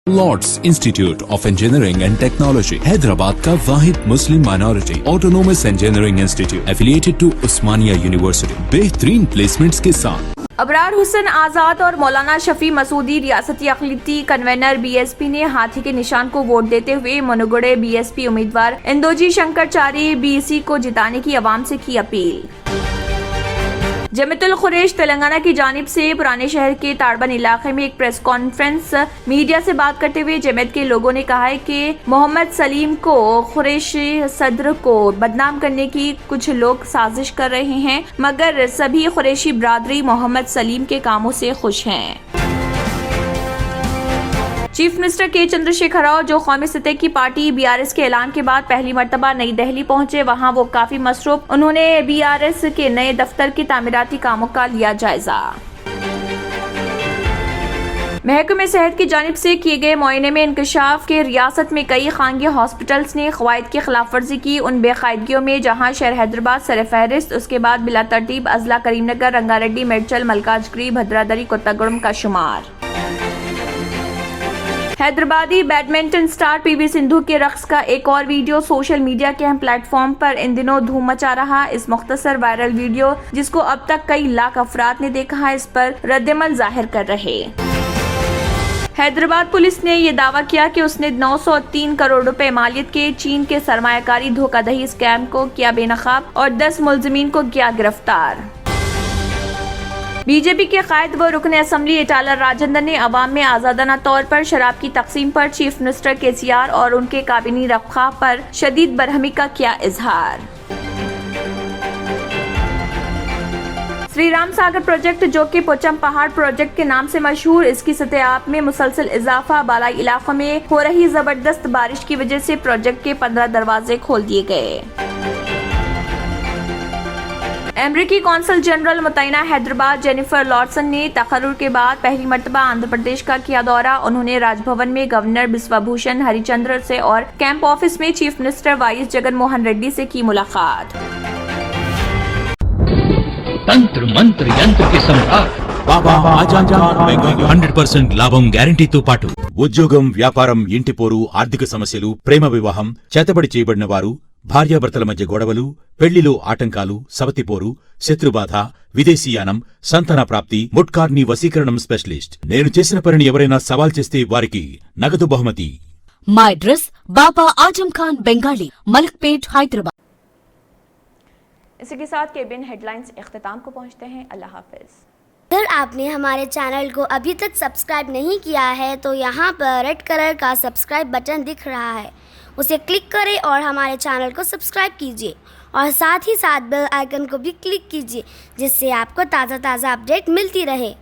Lord's Institute of Engineering and Technology Hyderabad का वाहिद Muslim minority autonomous engineering institute affiliated to Osmania University बेहतरीन placements के साथ। अबरार हुसैन आजाद और मौलाना शफी मसूदी रियासती अक़लियती कन्वेनर बीएसपी ने हाथी के निशान को वोट देते हुए मनुगुड़े बीएसपी उम्मीदवार इंदोजी शंकरचारी बीसी को जिताने की आवाम से की अपील। जमीयतुल खुरैश तेलंगाना की जानिब से पुराने शहर के ताड़बन इलाके में एक प्रेस कॉन्फ्रेंस मीडिया से बात करते हुए जमीयत के लोगों ने कहा है कि मोहम्मद सलीम को खुरैशी सदर को बदनाम करने की कुछ लोग साजिश कर रहे हैं, मगर सभी खुरैशी बिरादरी मोहम्मद सलीम के कामों से खुश हैं। चीफ मिनिस्टर के चंद्रशेखर राव जो कौमी सतह की पार्टी बीआरएस के ऐलान के बाद पहली मर्तबा नई दिल्ली पहुंचे, वहां वो काफी मसरूफ। उन्होंने बीआरएस के नए दफ्तर के तामीराती कामों का लिया जायजा। महकमे सेहत की जानिब से किए गए मुआयने में इंकशाफ के रियासत में कई खानगी हॉस्पिटल्स ने क़वाइद की खिलाफ वर्जी की। उन बेकायदगियों में जहां शहर हैदराबाद सर फहरिस्त, उसके बाद बिला तरतीब अजला करीमनगर, रंगारेड्डी, मेडचल, मलकाजगिरी, भद्रादरी, कोत्तागुड़म का शुमार। Hyderabadi badminton star PV Sindhu के रक्स का एक और वीडियो सोशल मीडिया के अहम प्लेटफॉर्म पर इन दिनों धूम मचा रहा। इस मुख्तसर वायरल वीडियो जिसको अब तक कई लाख अफराद ने देखा है, इस पर रद्दमल जाहिर कर रहे। हैदराबाद पुलिस ने ये दावा किया कि उसने 903 करोड़ रुपए मालियत के चीन के सरमायाकारी धोखाधही स्कैम को किया बेनकाब और 10 मुलजिमीन को किया गिरफ्तार। बीजेपी के कायद व रुकन असम्बली इटाला राजेंद्र ने अवाम में आजादाना तौर पर शराब की तकसीम पर चीफ मिनिस्टर केसीआर और उनके काबिनी रखा पर शदीद बरहमी का किया इजहार। श्री राम सागर प्रोजेक्ट जो कि पोचम पहाड़ प्रोजेक्ट के नाम से मशहूर, इसकी सतह में मुसलसल इजाफा, बालाई इलाकों में हो रही जबरदस्त बारिश की वजह से प्रोजेक्ट के 15 दरवाजे खोल दिए गए। अमेरिकी कौंसल जनरल मुतैना हैदराबाद जेनिफर लॉर्डसन ने तकर्रुर के बाद पहली मर्तबा आंध्र प्रदेश का किया दौरा। उन्होंने राजभवन में गवर्नर बिस्वाभूषण हरिचंद्र से और कैंप ऑफिस में chief minister Y Jagan Mohan Reddy से की मुलाकात। तंत्र मंत्र यंत्र के सम्राट బాబా ఆజాద్ ఖాన్ బెంగాలీ 100% లాభం గ్యారంటీతో పాటు ఉద్యోగం, వ్యాపారం, ఇంటి పోరు, ఆర్థిక సమస్యలు, ప్రేమ వివాహం, చేతబడి చేయబడిన వారు, భార్యాభర్తల మధ్య గొడవలు, పెళ్లిలో ఆటంకాలు, సవతిపోరు, శత్రుబాధ, విదేశీయానం, సంతాన ప్రాప్తి, ముట్కార్ని వశీకరణం స్పెషలిస్ట్. నేను చేసిన పనిని ఎవరైనా సవాల్ చేస్తే వారికి నగదు బహుమతి. My address बाबा आजम खान बंगाली, मलकपेट, हैदराबाद। इसी के साथ केबिन हेडलाइंस इख्तिताम को पहुंचते हैं। अल्लाह हाफिज। अगर आपने हमारे चैनल को अभी तक सब्सक्राइब नहीं किया है तो यहाँ पर रेड कलर का सब्सक्राइब बटन दिख रहा है, उसे क्लिक करें और हमारे चैनल को सब्सक्राइब कीजिए और साथ ही साथ बेल आइकन को भी क्लिक कीजिए, जिससे आपको ताज़ा अपडेट मिलती रहे।